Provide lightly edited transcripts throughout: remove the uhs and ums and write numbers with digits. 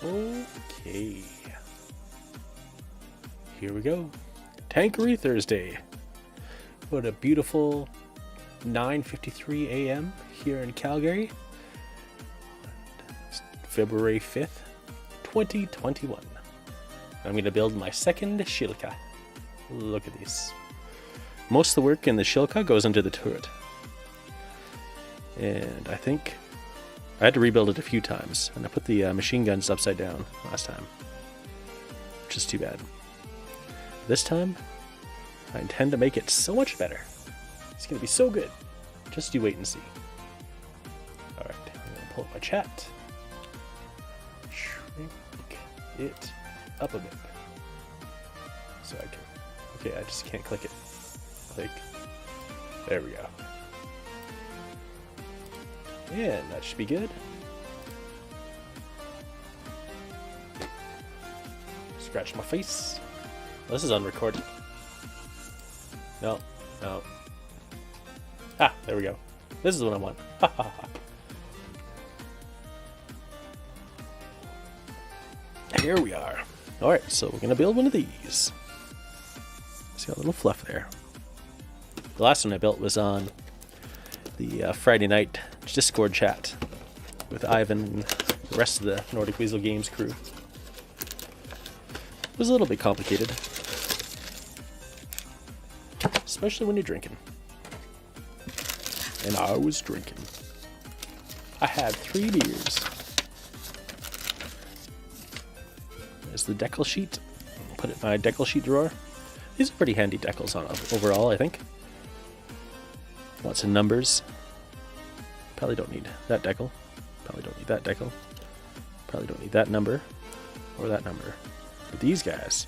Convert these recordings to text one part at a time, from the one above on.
Okay. Here we go. Tankery Thursday. What a beautiful 9:53 a.m. here in Calgary. It's February 5th, 2021. I'm going to build my second Shilka. Look at these. Most of the work in the Shilka goes into the turret. And I think I had to rebuild it a few times, and I put the machine guns upside down last time, which is too bad. This time, I intend to make it so much better. It's going to be so good. Just you wait and see. Alright, I'm going to pull up my chat. Shrink it up a bit. So I can... Okay, I just can't click it. Click. There we go. And that should be good. Scratch my face. Well, this is unrecorded. No. Ah, there we go. This is what I want. Here we are. Alright, so we're going to build one of these. See a little fluff there. The last one I built was on the Friday night Discord chat with Ivan and the rest of the Nordic Weasel Games crew. It was a little bit complicated. Especially when you're drinking. And I was drinking. I had 3 beers. There's the decal sheet. I'll put it in my decal sheet drawer. These are pretty handy decals on overall, I think. Lots of numbers. Probably don't need that decal. Probably don't need that decal. Probably don't need that number. Or that number. But these guys.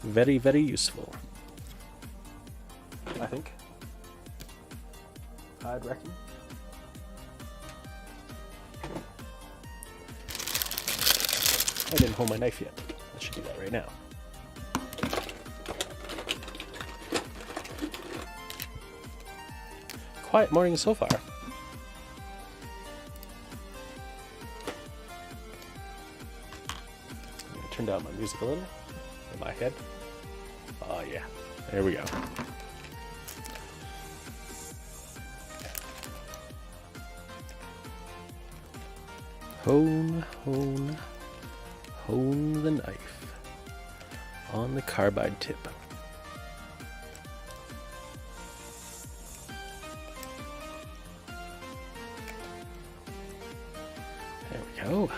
Very, very useful. I think. I'd reckon. I didn't hold my knife yet. I should do that right now. Quiet morning so far. I'm going to turn down my music a little in my head. Oh yeah, there we go. Hone the knife on the carbide tip. There we go.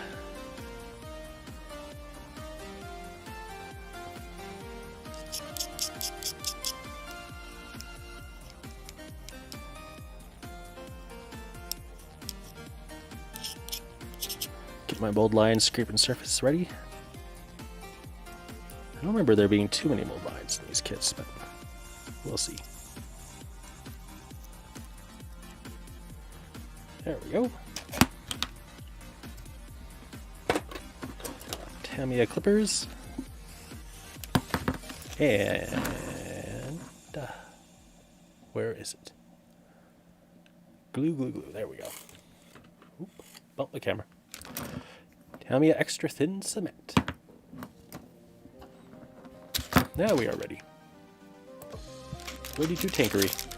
Get my mold line scraping surface ready. I don't remember there being too many mold lines in these kits, but we'll see. There we go. Tamiya clippers. And where is it? Glue. There we go. Oop, bump the camera. Tamiya extra thin cement. Now we are ready. Ready to tankery.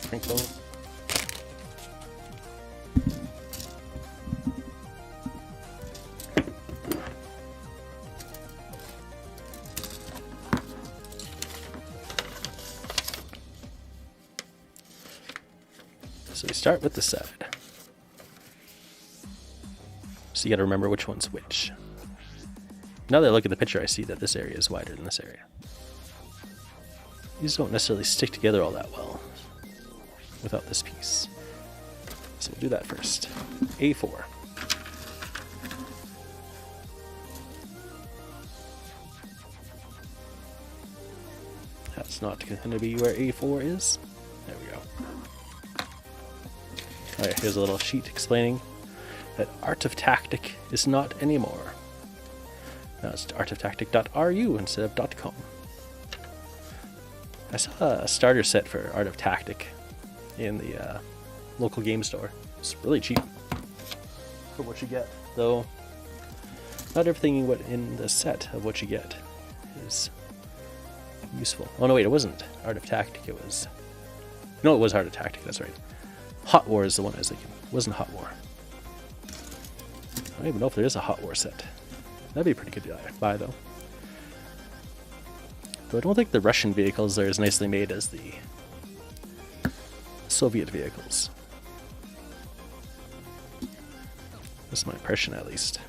Crinkle. So we start with the side. So you got to remember which one's which. Now that I look at the picture, I see that this area is wider than this area. These don't necessarily stick together all that well without this piece. So we'll do that first. A4. That's not going to be where A4 is. There we go. Alright, here's a little sheet explaining that Art of Tactic is not anymore. Now it's artoftactic.ru instead of .com. I saw a starter set for Art of Tactic in the local game store. It's really cheap for what you get, though not everything in the set of what you get is useful. Oh no, wait, it wasn't Art of Tactic, it was... No, it was Art of Tactic, that's right. Hot War is the one I was thinking. It wasn't Hot War. I don't even know if there is a Hot War set. That'd be a pretty good buy, though. Though I don't think the Russian vehicles are as nicely made as the Soviet vehicles. That's my impression, at least.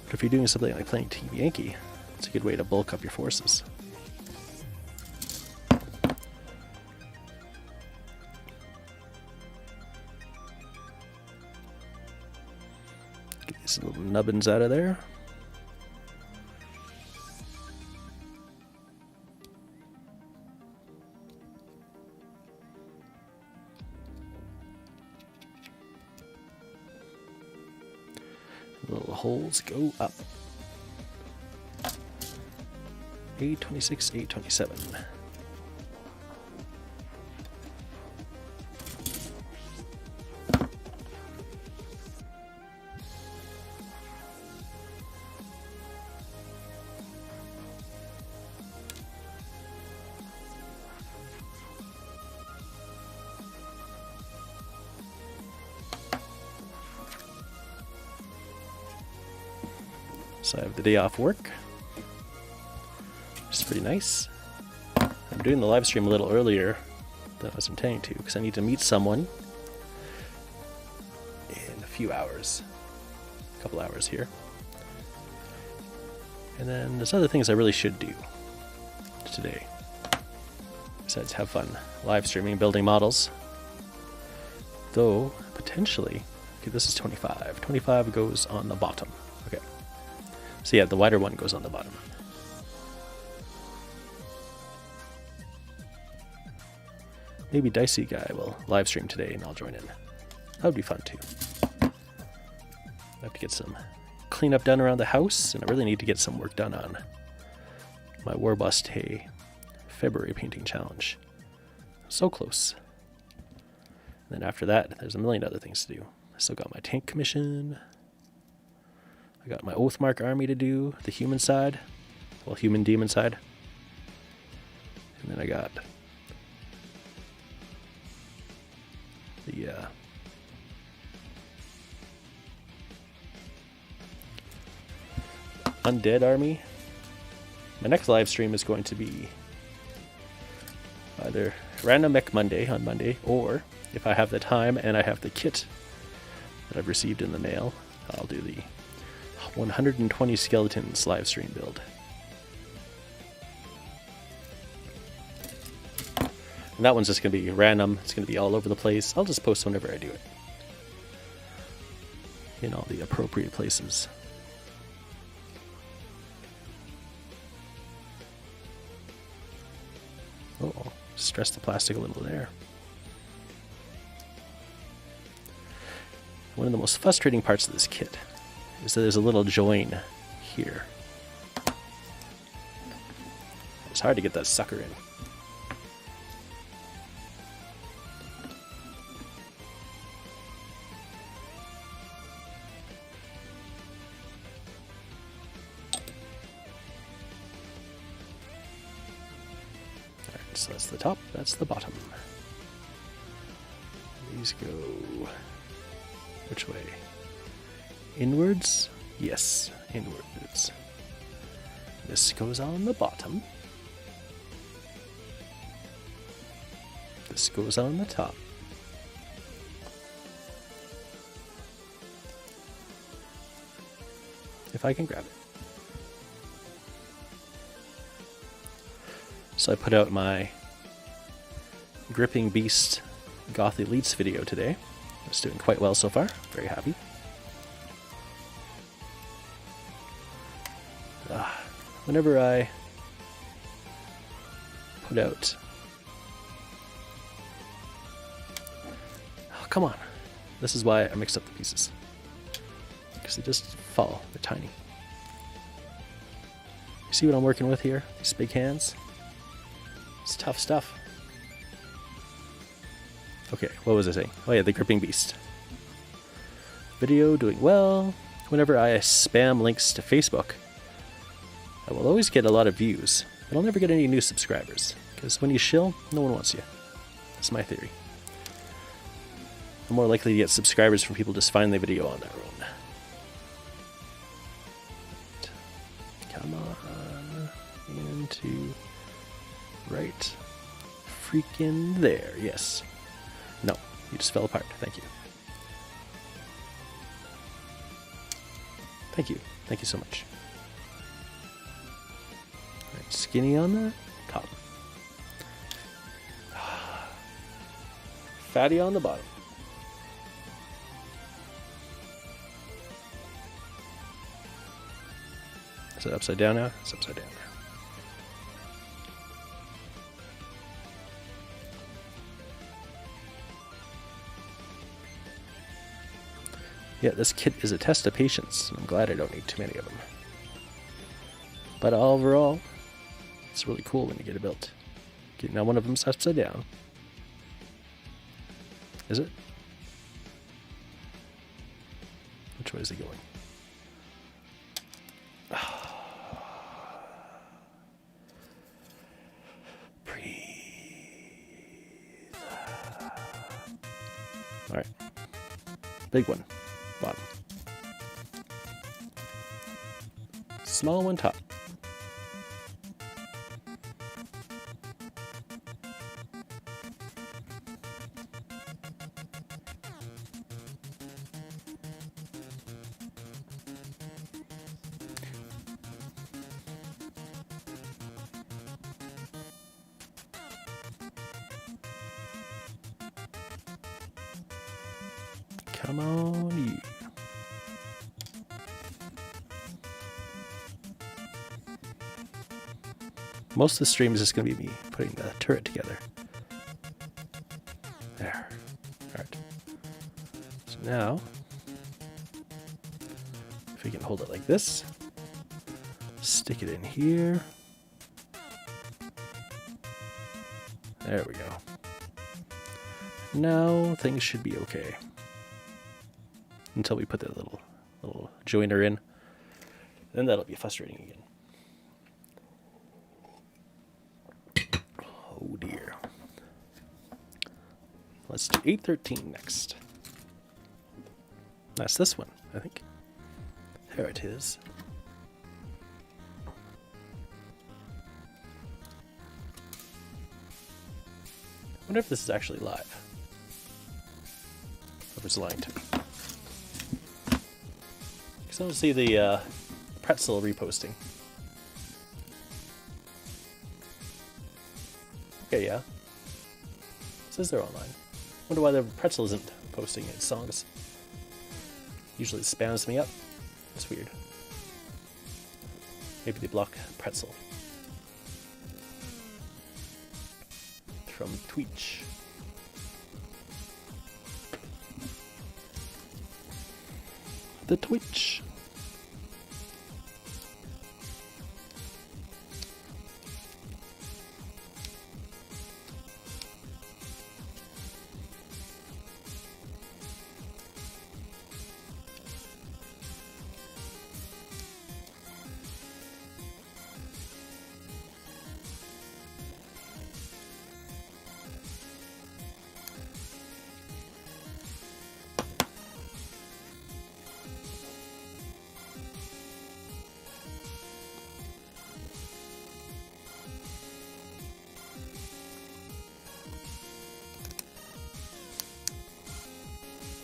But if you're doing something like playing Team Yankee, it's a good way to bulk up your forces. Get these little nubbins out of there. Little holes go up. 826, 827. So I have the day off work, which is pretty nice. I'm doing the live stream a little earlier than I was intending to, because I need to meet someone in a few hours, a couple hours here. And then there's other things I really should do today, besides have fun live streaming, building models. Though, potentially, okay, this is 25. 25 goes on the bottom. Okay. So yeah, the wider one goes on the bottom. Maybe Dicey Guy will live stream today and I'll join in. That would be fun too. I have to get some cleanup done around the house, and I really need to get some work done on my Warbuste February painting challenge. So close. And then after that, there's a million other things to do. I still got my tank commission. I got my Oathmark army to do, the human side, well, human demon side. And then I got the undead army. My next live stream is going to be either Random Mech Monday on Monday, or if I have the time and I have the kit that I've received in the mail, I'll do the 120 skeletons live stream build. And that one's just going to be random. It's going to be all over the place. I'll just post whenever I do it, in all the appropriate places. Oh, stress the plastic a little there. One of the most frustrating parts of this kit is that there's a little join here. It's hard to get that sucker in. Alright, so that's the top, that's the bottom. These go which way? Inwards? Yes, inwards. This goes on the bottom. This goes on the top. If I can grab it. So I put out my Gripping Beast Goth Elites video today. It's doing quite well so far. Very happy. Whenever I put out... Oh, come on. This is why I mixed up the pieces. Because they just fall. They're tiny. You see what I'm working with here? These big hands? It's tough stuff. Okay, what was I saying? Oh yeah, the gripping beast. Video doing well. Whenever I spam links to Facebook, I will always get a lot of views, but I'll never get any new subscribers. Because when you shill, no one wants you. That's my theory. I'm more likely to get subscribers from people just finding the video on their own. Come on. Into right freaking there. Yes. No, you just fell apart. Thank you. Thank you. Thank you so much. All right, skinny on the top. Fatty on the bottom. Is it upside down now? It's upside down now. Yeah, this kit is a test of patience. I'm glad I don't need too many of them. But overall, it's really cool when you get it built. Okay, now one of them's upside down. Is it? Which way is he going? Breathe. All right. Big one. Bottom. Small one top. Come on, you. Most of the stream is just going to be me putting the turret together. There. Alright. So now, if we can hold it like this, stick it in here. There we go. Now things should be okay. Until we put the little joiner in. Then that'll be frustrating again. Oh dear. Let's do 813 next. That's this one, I think. There it is. I wonder if this is actually live. If it's lying to me. Because I don't see the pretzel reposting. Okay, yeah. It says they're online. Wonder why the pretzel isn't posting its songs. Usually it spams me up. That's weird. Maybe they block pretzel. From Twitch. The Twitch.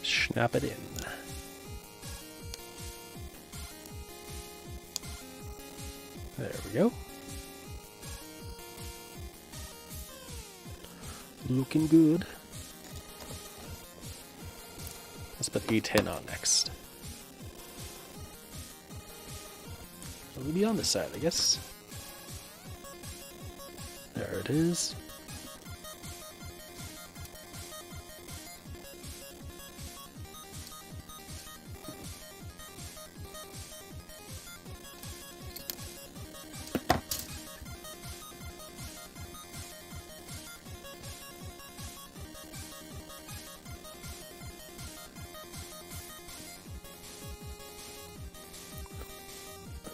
Snap it in. There we go. Looking good. Let's put A10 on next. It'll be on this side, I guess. There it is.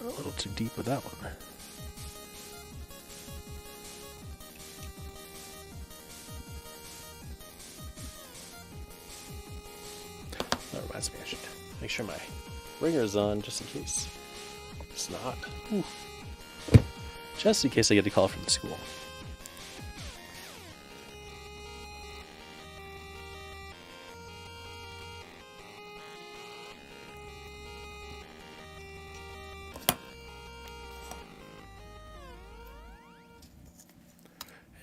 A little too deep with that one. That reminds me, I should make sure my ringer is on just in case it's not. Ooh. Just in case I get a call from the school.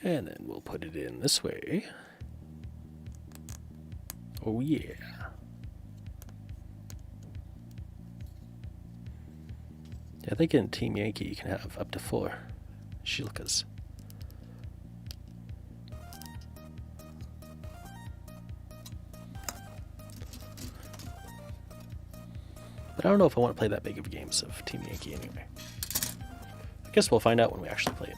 And then we'll put it in this way. Oh yeah. Yeah, I think in Team Yankee you can have up to 4 Shilkas. But I don't know if I want to play that big of games of Team Yankee anyway. I guess we'll find out when we actually play it.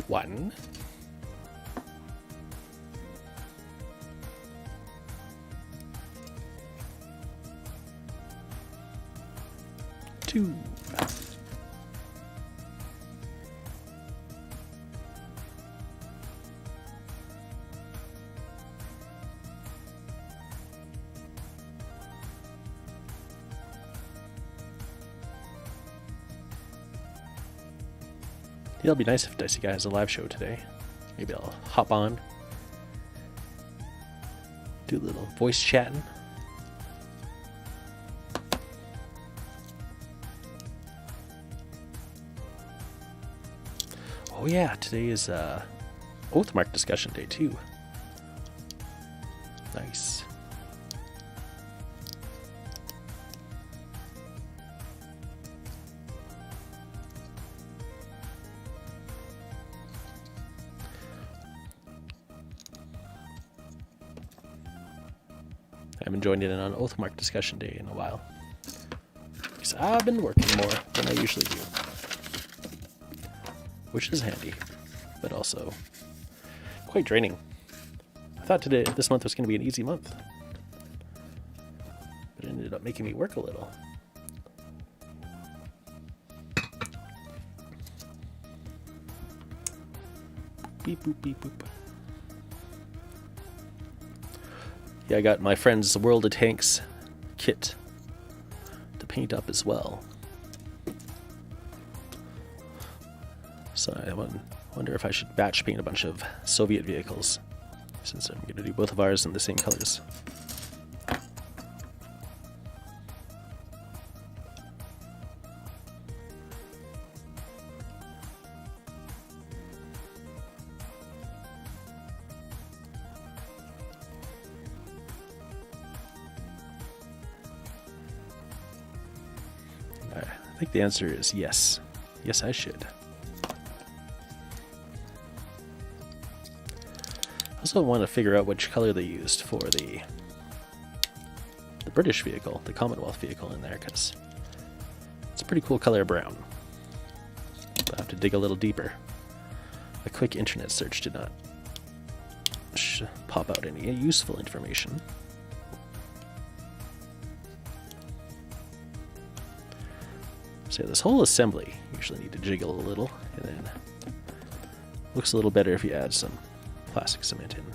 One. Two. It'll be nice if Dicey Guy has a live show today. Maybe I'll hop on, do a little voice chatting. Oh yeah, today is Oathmark discussion day too. Nice. I haven't joined in on Oathmark discussion day in a while, because I've been working more than I usually do, which is handy, but also quite draining. I thought this month was going to be an easy month, but it ended up making me work a little. Beep boop beep boop. Yeah, I got my friend's World of Tanks kit to paint up as well. So I wonder if I should batch paint a bunch of Soviet vehicles, since I'm going to do both of ours in the same colors. I think the answer is yes. Yes, I should. I also want to figure out which color they used for the British vehicle, the Commonwealth vehicle in there, because it's a pretty cool color brown. I'll have to dig a little deeper. A quick internet search did not pop out any useful information. So this whole assembly you usually need to jiggle a little, and then looks a little better if you add some plastic cement in.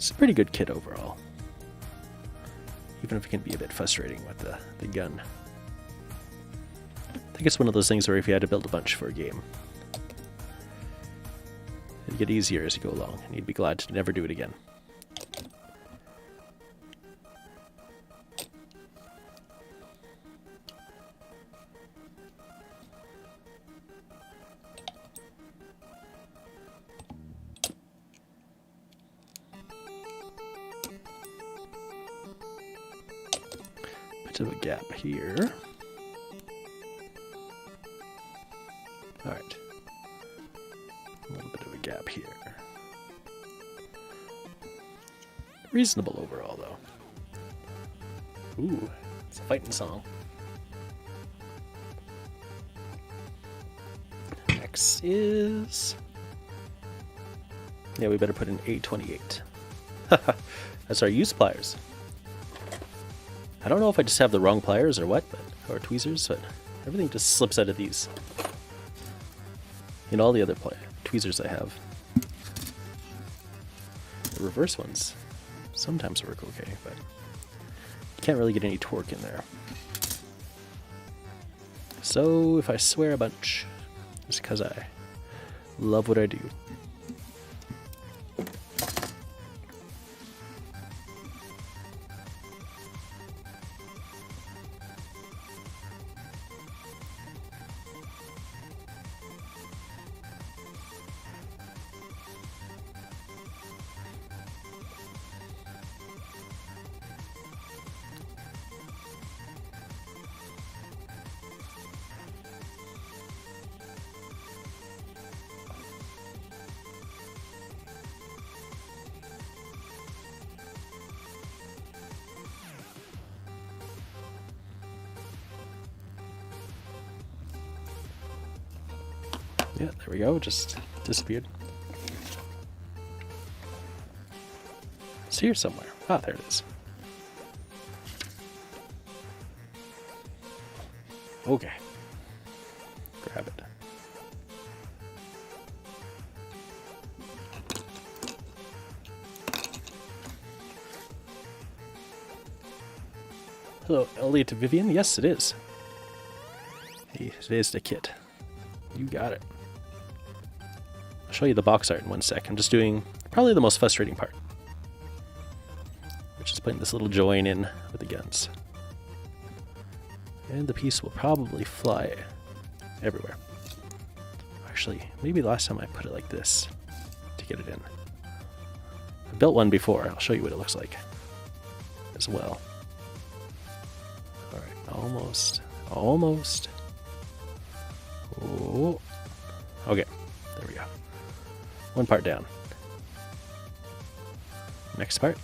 It's a pretty good kit overall. Even if it can be a bit frustrating with the gun. I think it's one of those things where if you had to build a bunch for a game, it'd get easier as you go along, and you'd be glad to never do it again. Bit of a gap here. Alright. A little bit of a gap here. Reasonable overall, though. Ooh, it's a fighting song. Next is... Yeah, we better put in 828. That's our used pliers. I don't know if I just have the wrong pliers or what, or tweezers, but everything just slips out of these. In all the other tweezers I have. The reverse ones sometimes work okay, but you can't really get any torque in there. So if I swear a bunch, it's because I love what I do. Yeah, there we go, just disappeared. It's here somewhere. Ah, there it is. Okay. Grab it. Hello, Elliot Vivian. Yes, it is. Hey, Zvezda kit. You got it. I'll show you the box art in 1 sec. I'm just doing probably the most frustrating part, which is putting this little join in with the guns. And the piece will probably fly everywhere. Actually, maybe last time I put it like this to get it in. I built one before. I'll show you what it looks like as well. Alright, almost. Almost. Oh. Okay, there we go. One part down. Next part.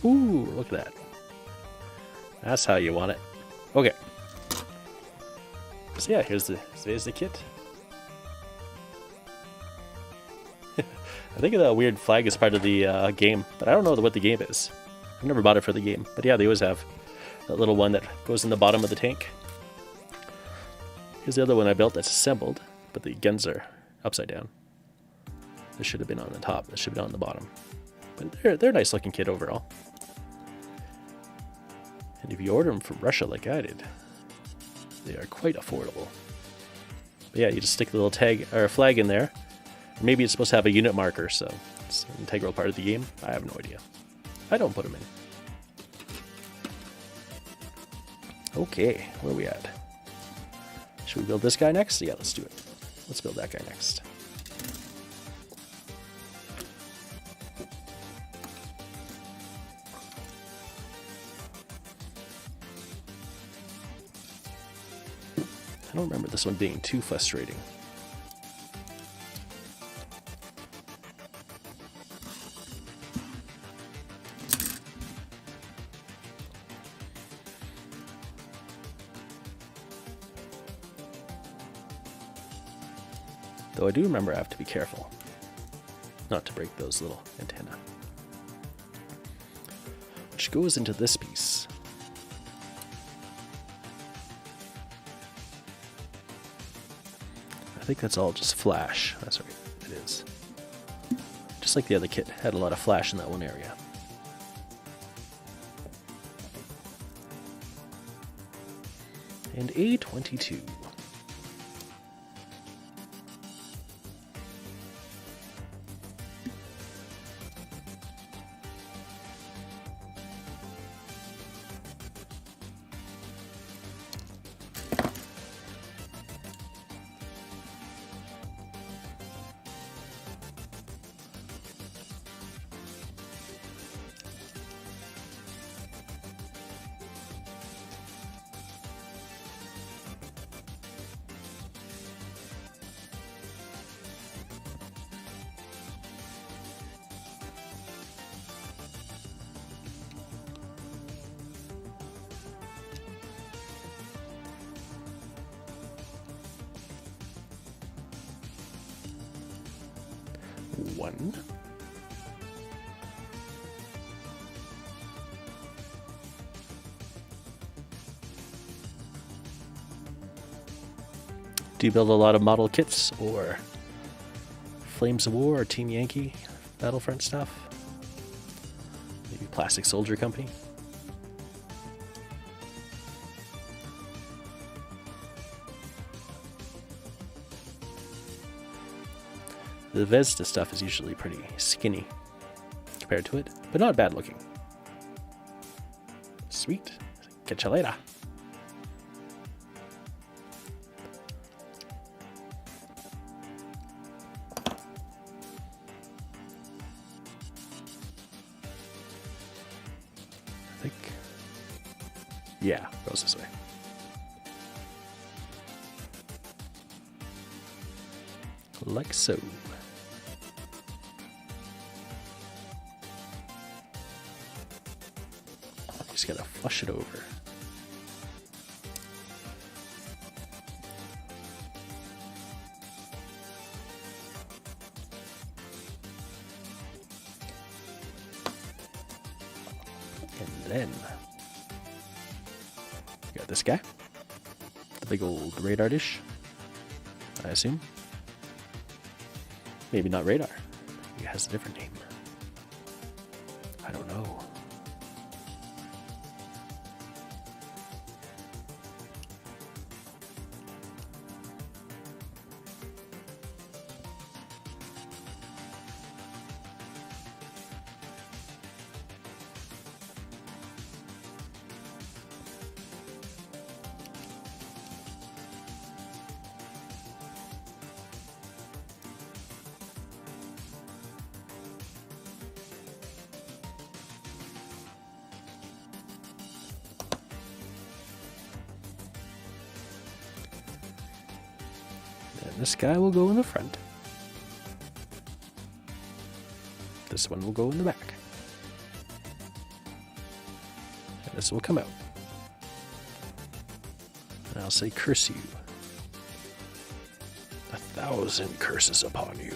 Ooh, look at that. That's how you want it. Okay. So yeah, here's the Zvezda kit. I think that weird flag is part of the game, but I don't know what the game is. I've never bought it for the game, but yeah, they always have that little one that goes in the bottom of the tank. Here's the other one I built that's assembled, but the guns are upside down. This should have been on the top. This should have been on the bottom. But they're a nice looking kit overall. And if you order them from Russia like I did, they are quite affordable. But yeah, you just stick the little tag or flag in there. Or maybe it's supposed to have a unit marker, so it's an integral part of the game. I have no idea. I don't put them in. Okay, where are we at? Should we build this guy next? Yeah, let's do it. Let's build that guy next. I don't remember this one being too frustrating. Though I do remember I have to be careful not to break those little antennae, which goes into this piece. I think that's all just flash. That's right, it is. Just like the other kit, had a lot of flash in that one area. And A22. One. Do you build a lot of model kits or Flames of War or Team Yankee Battlefront stuff? Maybe Plastic Soldier Company? The Zvezda stuff is usually pretty skinny compared to it, but not bad looking. Sweet. Catch you later. I think. Yeah, goes this way. Like so. Just gotta flush it over. And then we got this guy. The big old radar dish, I assume. Maybe not radar. He has a different name. I don't know. This guy will go in the front. This one will go in the back. And this will come out. And I'll say, curse you. 1,000 curses upon you.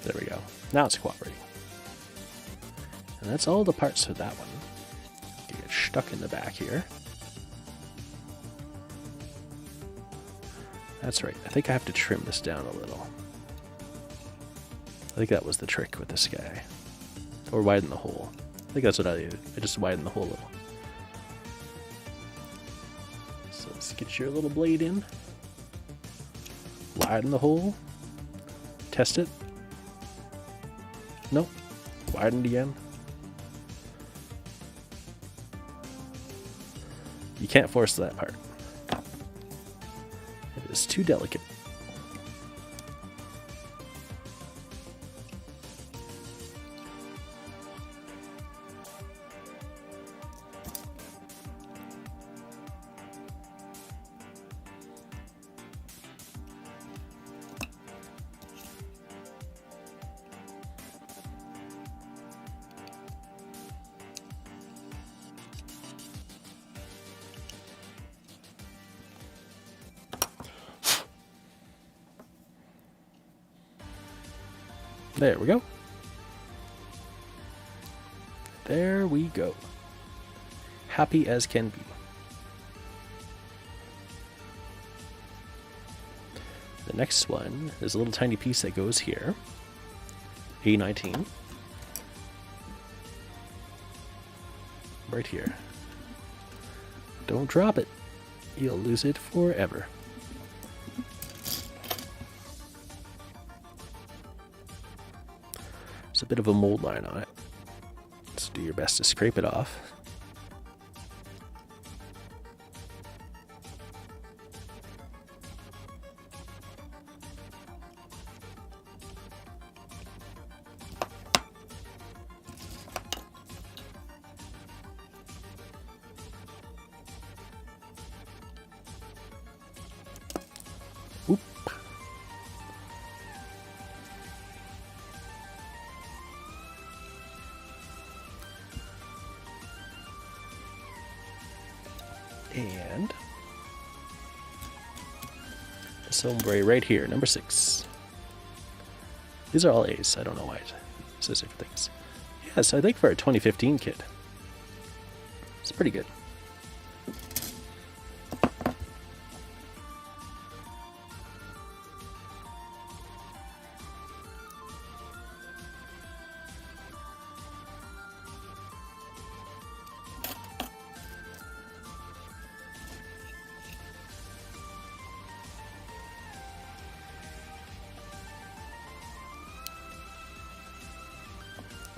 There we go. Now it's cooperating. And that's all the parts for that one. You get stuck in the back here. That's right. I think I have to trim this down a little. I think that was the trick with this guy. Or widen the hole. I think that's what I did. I just widened the hole a little. So let's get your little blade in. Widen the hole. Test it. Nope. Widened again. You can't force that part. It is too delicate. There we go. There we go. Happy as can be. next one is a little tiny piece that goes here. A19. Right here. Don't drop it. You'll lose it forever. There's a bit of a mold line on it. So do your best to scrape it off. Oop. And this hombre right here, number 6. These are all A's. I don't know why it says different things. Yeah, so I think for a 2015 kit, it's pretty good.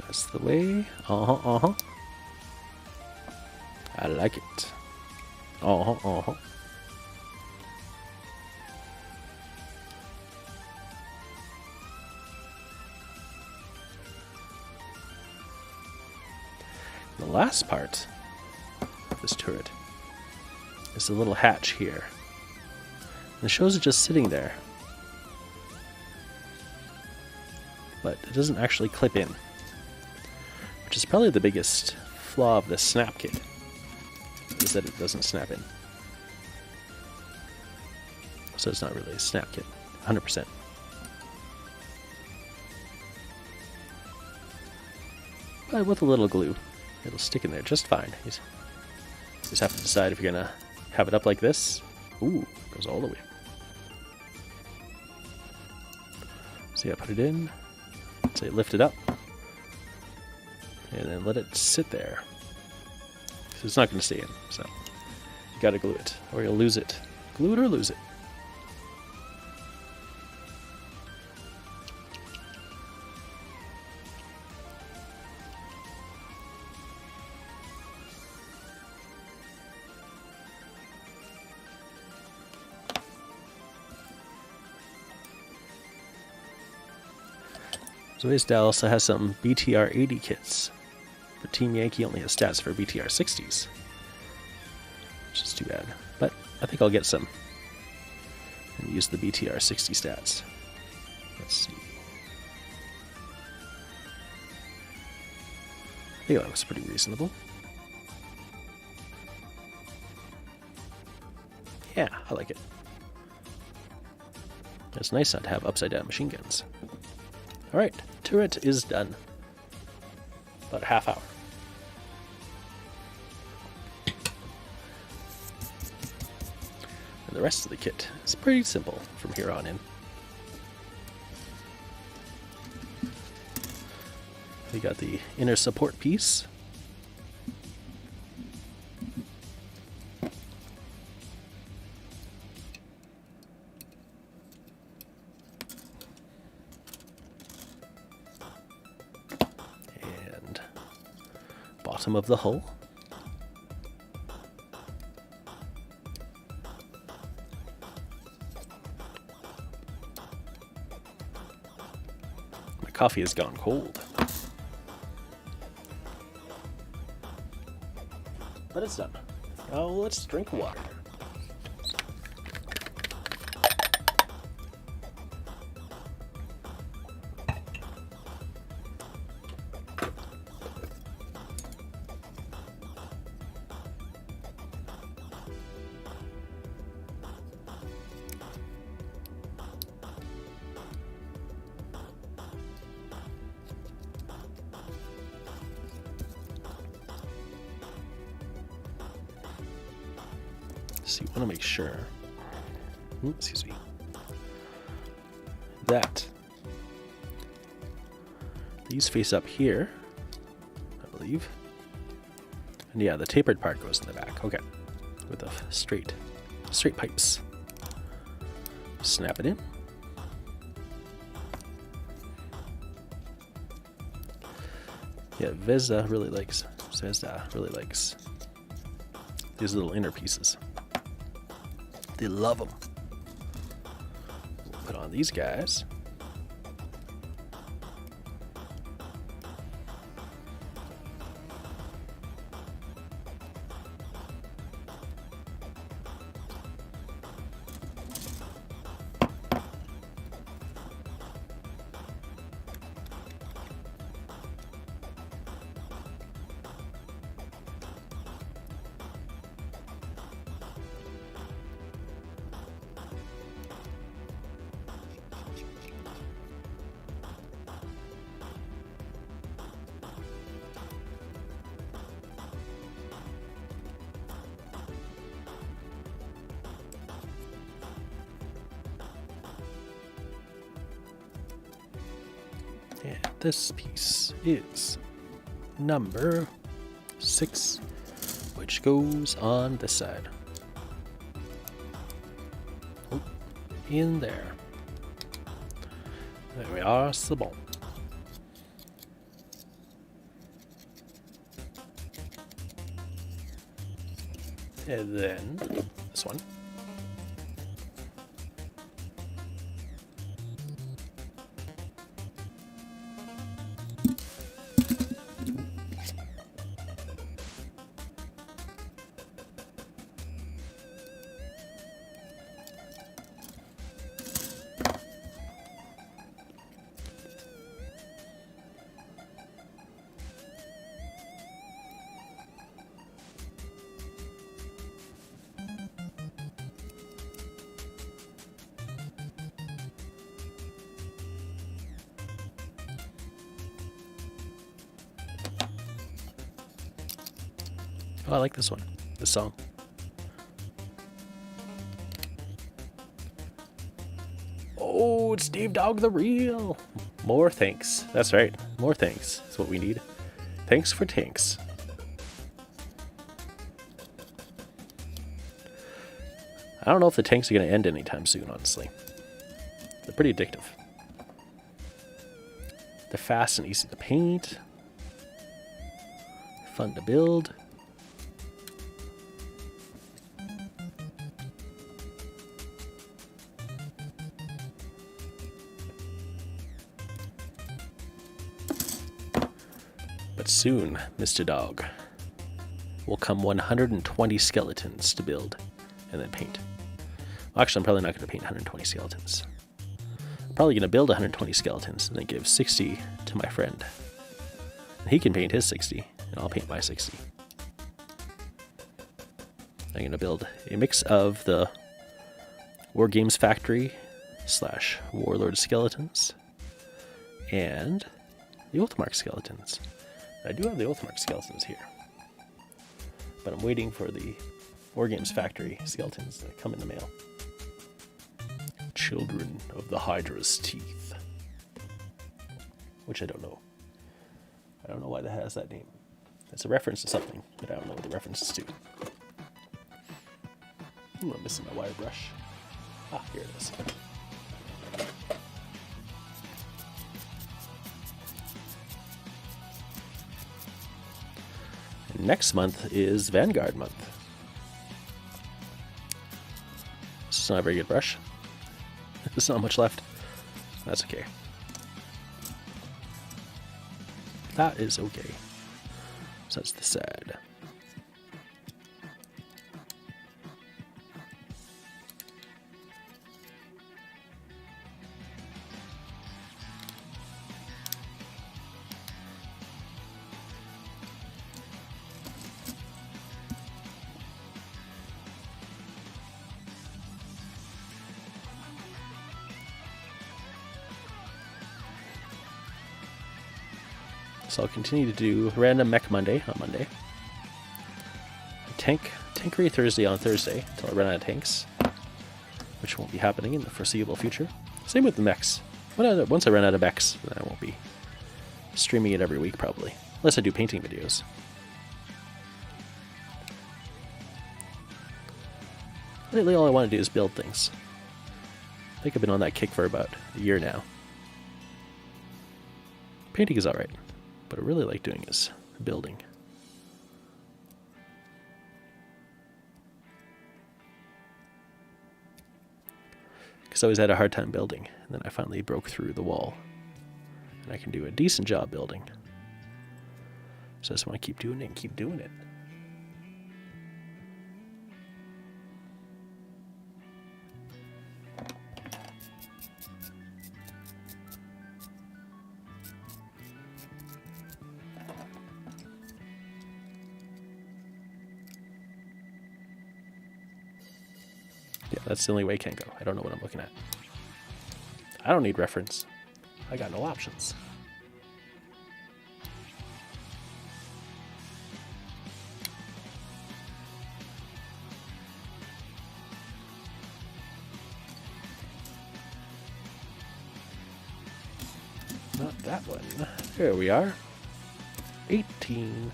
That's the way. I like it. The last part of this turret is the little hatch here. And it shows it just sitting there. But it doesn't actually clip in. Which is probably the biggest flaw of this snap kit, is that it doesn't snap in. So it's not really a snap kit, 100%. But with a little glue, it'll stick in there just fine. You just have to decide if you're gonna have it up like this. Ooh, goes all the way. So yeah, put it in, say lift it up. And then let it sit there. So it's not going to stay in, so you got to glue it, or you'll lose it. Glue it or lose it. Zvezda also has some BTR 80 kits. But Team Yankee only has stats for BTR 60s. Which is too bad. But I think I'll get some. And use the BTR 60 stats. Let's see. I think that was pretty reasonable. Yeah, I like it. It's nice not to have upside down machine guns. Alright, turret is done. About a half hour. And the rest of the kit is pretty simple from here on in. We got the inner support piece. Bottom of the hull. My coffee has gone cold. But it's done. Now let's drink water. So you want to make sure, excuse me, that. These face up here, I believe. And yeah, the tapered part goes in the back. Okay. With the straight pipes. Snap it in. Yeah, Zvezda really likes these little inner pieces. They love them. We'll put on these guys. And this piece is number 6, which goes on this side. Oh, in there. There we are, c'est bon. And then this one. Oh, I like this one. This song. Oh, it's Dave Dog the Real. More thanks. That's right. More thanks. That's what we need. Thanks for tanks. I don't know if the tanks are going to end anytime soon, honestly. They're pretty addictive. They're fast and easy to paint. Fun to build. But soon, Mr. Dog, will come 120 skeletons to build and then paint. Well, actually, I'm probably not going to paint 120 skeletons. I'm probably going to build 120 skeletons and then give 60 to my friend. And he can paint his 60, and I'll paint my 60. I'm going to build a mix of the War Games Factory / Warlord skeletons and the Oathmark skeletons. I do have the Oathmark skeletons here, but I'm waiting for the War Games Factory skeletons to come in the mail. Children of the Hydra's Teeth, which I don't know. I don't know why that has that name. It's a reference to something, but I don't know what the reference is to. Ooh, I'm missing my wire brush. Ah, here it is. Next month is Vanguard month. This is not a very good brush. There's not much left. That's okay. That is okay. So that's the side. So I'll continue to do Random Mech Monday on Monday. Tankery Thursday on Thursday until I run out of tanks, which won't be happening in the foreseeable future. Same with the mechs. Once I run out of Bex, then I won't be streaming it every week probably. Unless I do painting videos. Lately all I want to do is build things. I think I've been on that kick for about a year now. Painting is alright, but I really like doing is building. Because I always had a hard time building, and then I finally broke through the wall. And I can do a decent job building. So I just want to keep doing it and keep doing it. Yeah, that's the only way it can go. I don't know what I'm looking at. I don't need reference. I got no options. Not that one. There we are. 18.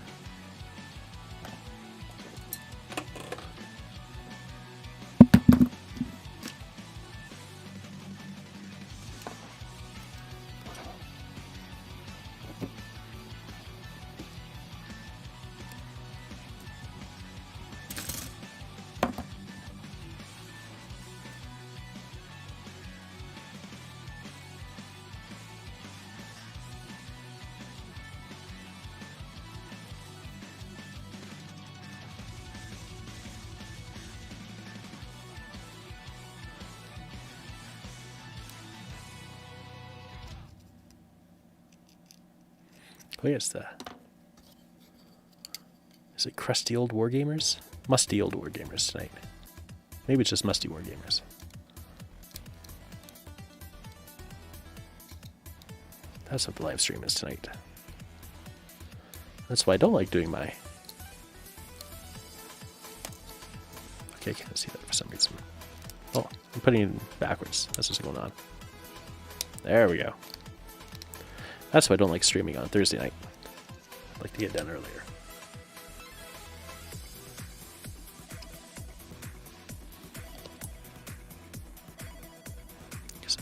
Oh yeah, is it crusty old wargamers? Musty old wargamers tonight. Maybe it's just musty wargamers. That's what the live stream is tonight. That's why I don't like doing my... Okay, I can't see that for some reason. Oh, I'm putting it backwards. That's what's going on. There we go. That's why I don't like streaming on Thursday night. I'd like to get done earlier. Because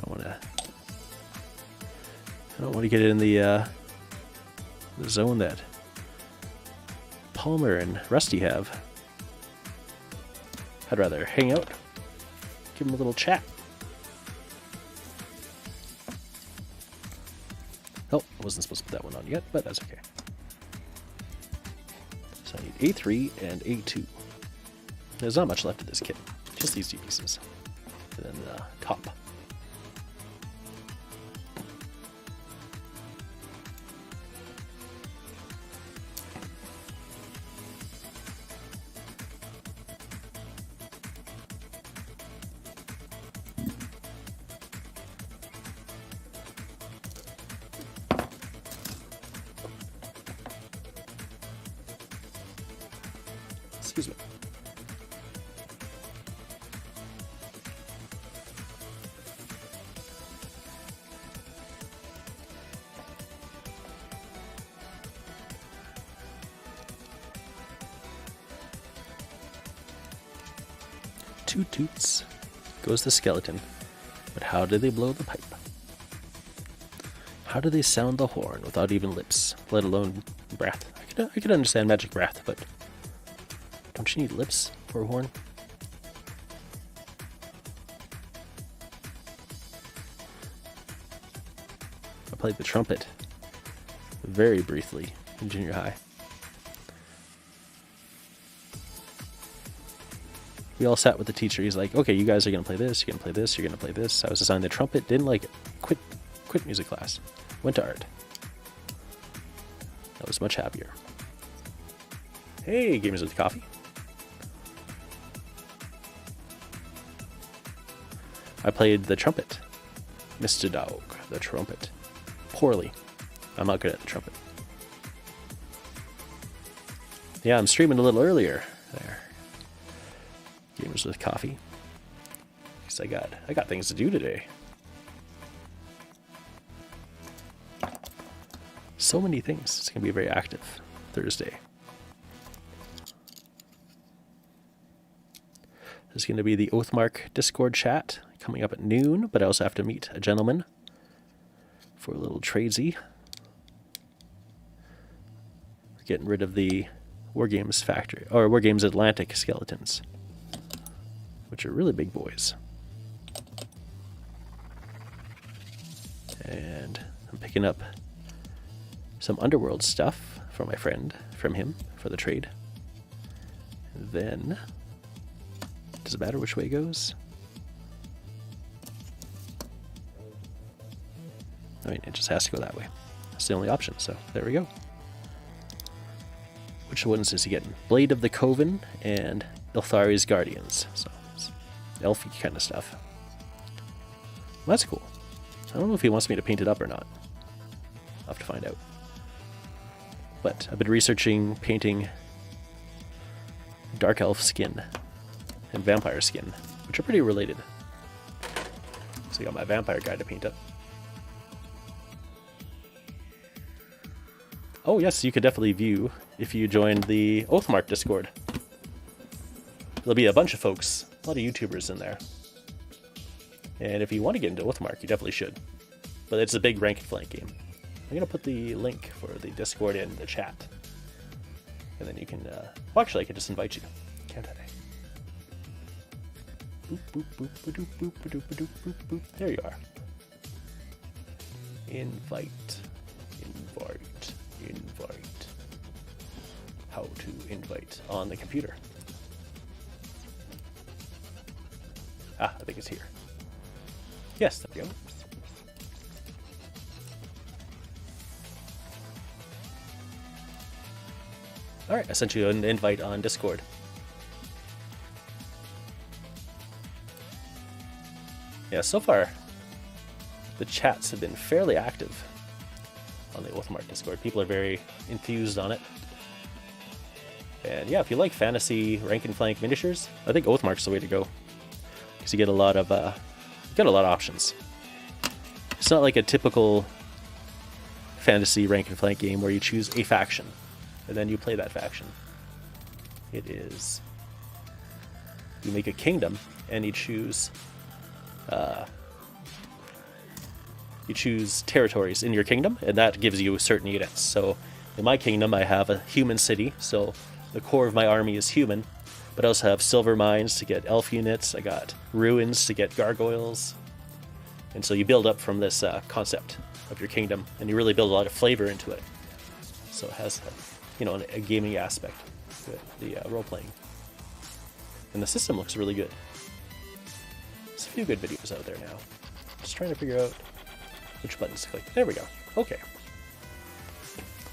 I don't want to get in the zone that Palmer and Rusty have. I'd rather hang out, give them a little chat. Oh, I wasn't supposed to put that one on yet, but that's okay. So I need A3 and A2. There's not much left of this kit, just these two pieces. And then the top. Excuse me. Toot toots goes the skeleton, but how do they blow the pipe? How do they sound the horn without even lips, let alone breath? I could understand magic breath, but don't you need lips for a horn? I played the trumpet very briefly in junior high. We all sat with the teacher. He's like, okay, you guys are going to play this, you're going to play this, you're going to play this. I was assigned the trumpet, didn't like it. Quit music class. Went to art. I was much happier. Hey, gamers with coffee. I played the trumpet. Mr. Dog, the trumpet. Poorly. I'm not good at the trumpet. Yeah, I'm streaming a little earlier there. Gamers with coffee. Because I got things to do today. So many things. It's going to be a very active Thursday. There's going to be the Oathmark Discord chat coming up at noon, but I also have to meet a gentleman for a little tradesy. We're getting rid of the Wargames factory, or Wargames Atlantic skeletons, which are really big boys. And I'm picking up some Underworld stuff from my friend, from him, for the trade. And then, does it matter which way it goes? I mean, it just has to go that way. That's the only option, so there we go. Which ones is he getting? Blade of the Coven and Ilthari's Guardians. So, it's elfy kind of stuff. Well, that's cool. I don't know if he wants me to paint it up or not. I'll have to find out. But I've been researching painting dark elf skin and vampire skin, which are pretty related. So I got my vampire guy to paint up. Oh yes, you could definitely view if you joined the Oathmark Discord. There'll be a bunch of folks, a lot of YouTubers in there. And if you want to get into Oathmark, you definitely should. But it's a big rank and flank game. I'm going to put the link for the Discord in the chat. And then you can, well actually I could just invite you, can't I? Boop, boop, boop, ba-doop, boop, ba-doop, ba-doop, boop, boop. There you are. Invite. How to invite on the computer. Ah, I think it's here. Yes, there we go. Alright, I sent you an invite on Discord. Yeah, so far, the chats have been fairly active on the Oathmark Discord. People are very enthused on it. And yeah, if you like fantasy rank and flank miniatures, I think Oathmark's the way to go. Because you get a lot of options. It's not like a typical fantasy rank and flank game where you choose a faction and then you play that faction. It is, you make a kingdom and you choose territories in your kingdom, and that gives you certain units. So in my kingdom I have a human city, so the core of my army is human, but I also have silver mines to get elf units, I got ruins to get gargoyles, and so you build up from this concept of your kingdom, and you really build a lot of flavor into it. So it has a gaming aspect to it, the role-playing. And the system looks really good. There's a few good videos out there now. Just trying to figure out which buttons to click. There we go. Okay.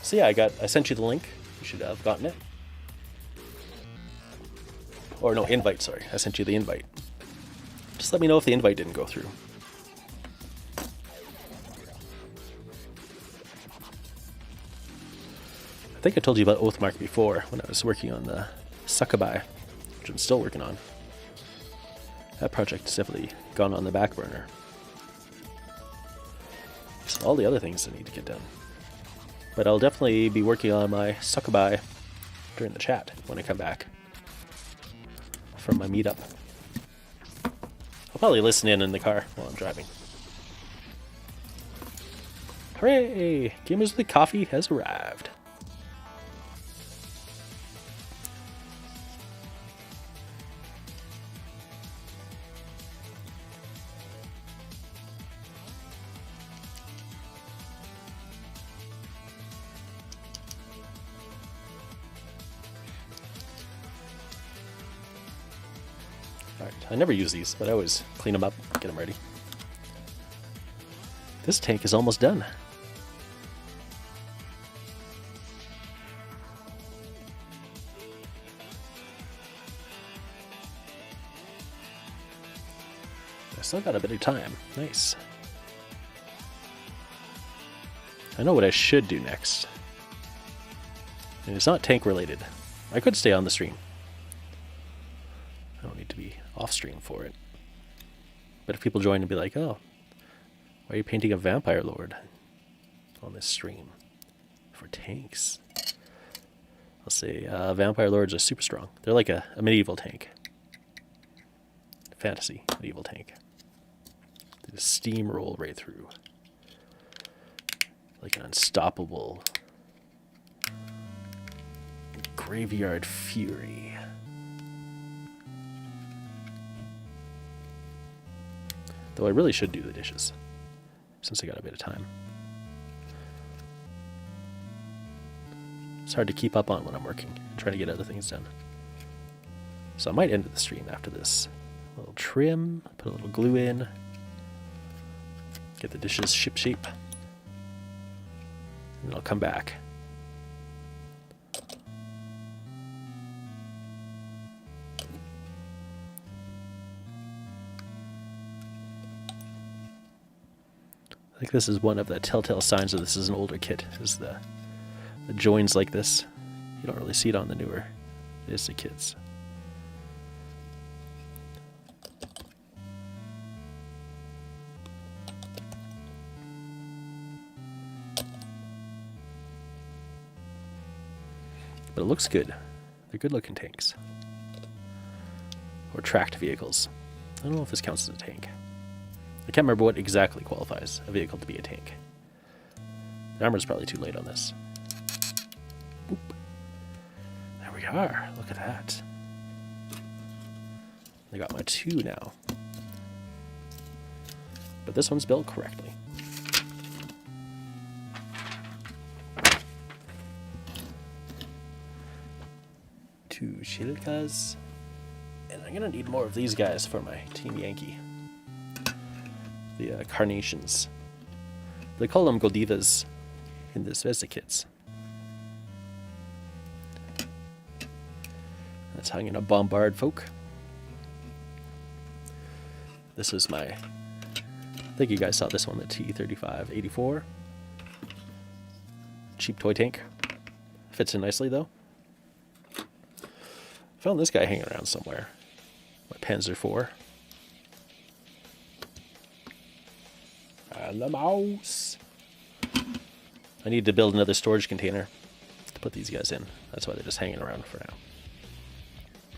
So yeah, I sent you the link. You should have gotten it. Or no, invite, sorry. I sent you the invite. Just let me know if the invite didn't go through. I think I told you about Oathmark before when I was working on the Succubi, which I'm still working on. That project has definitely gone on the back burner. So all the other things I need to get done. But I'll definitely be working on my Succubi during the chat when I come back from my meetup. I'll probably listen in the car while I'm driving. Hooray! Gamers with Coffee has arrived. Alright, I never use these, but I always clean them up, get them ready. This tank is almost done. I still got a bit of time. Nice. I know what I should do next. And it's not tank related. I could stay on the stream. I don't need to be off stream for it. But if people join and be like, oh, why are you painting a vampire lord on this stream? tanks. I'll say Vampire Lords are super strong. They're like a medieval tank. Fantasy medieval tank. They just steamroll right through. Like an unstoppable graveyard fury. Though I really should do the dishes, since I got a bit of time. It's hard to keep up on when I'm working and trying to get other things done. So I might end the stream after this. A little trim, put a little glue in, get the dishes ship shape, and then I'll come back. I think this is one of the telltale signs that this is an older kit, is the joins like this. You don't really see it on the newer Zvezda kits. But it looks good. They're good looking tanks. Or tracked vehicles. I don't know if this counts as a tank. I can't remember what exactly qualifies a vehicle to be a tank. The armor's probably too late on this. Boop. There we are. Look at that. I got my 2 now. But this one's built correctly. Two Shilkas. And I'm going to need more of these guys for my Team Yankee. The carnations. They call them Godivas in the Zvezda kits. That's how I'm going to bombard folk. This is my... I think you guys saw this one, the T-35-84. Cheap toy tank. Fits in nicely though. Found this guy hanging around somewhere. My Panzer IV. And the mouse. I need to build another storage container to put these guys in. That's why they're just hanging around for now.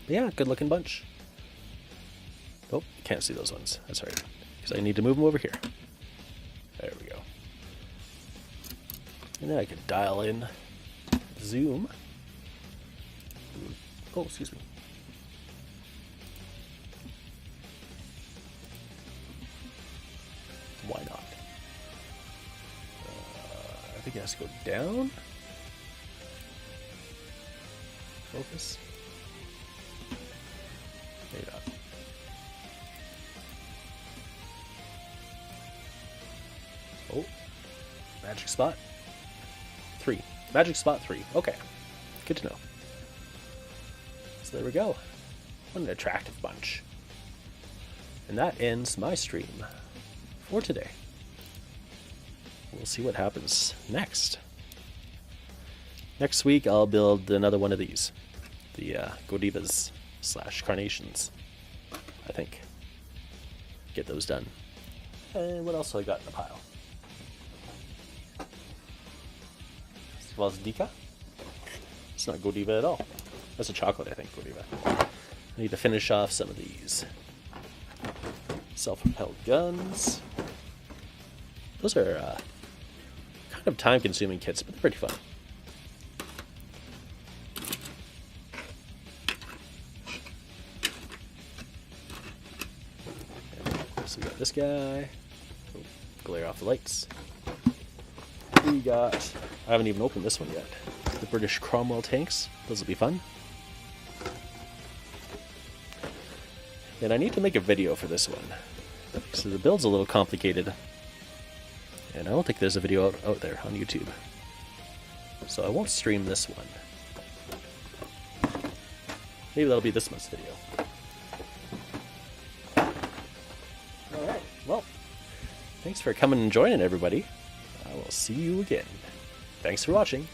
But yeah, good looking bunch. Oh, you can't see those ones. That's right. Because I need to move them over here. There we go. And then I can dial in zoom. Oh, excuse me. Why not? I think it has to go down. Focus. Maybe not. Oh, magic spot 3. Magic spot 3. Okay, good to know. So there we go. What an attractive bunch. And that ends my stream for today. We'll see what happens next. Next week I'll build another one of these. The Godivas / Carnations, I think. Get those done. And what else have I got in the pile? Zvezda? It's not Godiva at all. That's a chocolate, I think, Godiva. I need to finish off some of these self-propelled guns. Those are kind of time-consuming kits, but they're pretty fun. So we got this guy. Oh, glare off the lights. We got... I haven't even opened this one yet. The British Cromwell tanks. Those will be fun. And I need to make a video for this one. So the build's a little complicated. And I don't think there's a video out there on YouTube. So I won't stream this one. Maybe that'll be this month's video. Alright, well, thanks for coming and joining, everybody. I will see you again. Thanks for watching.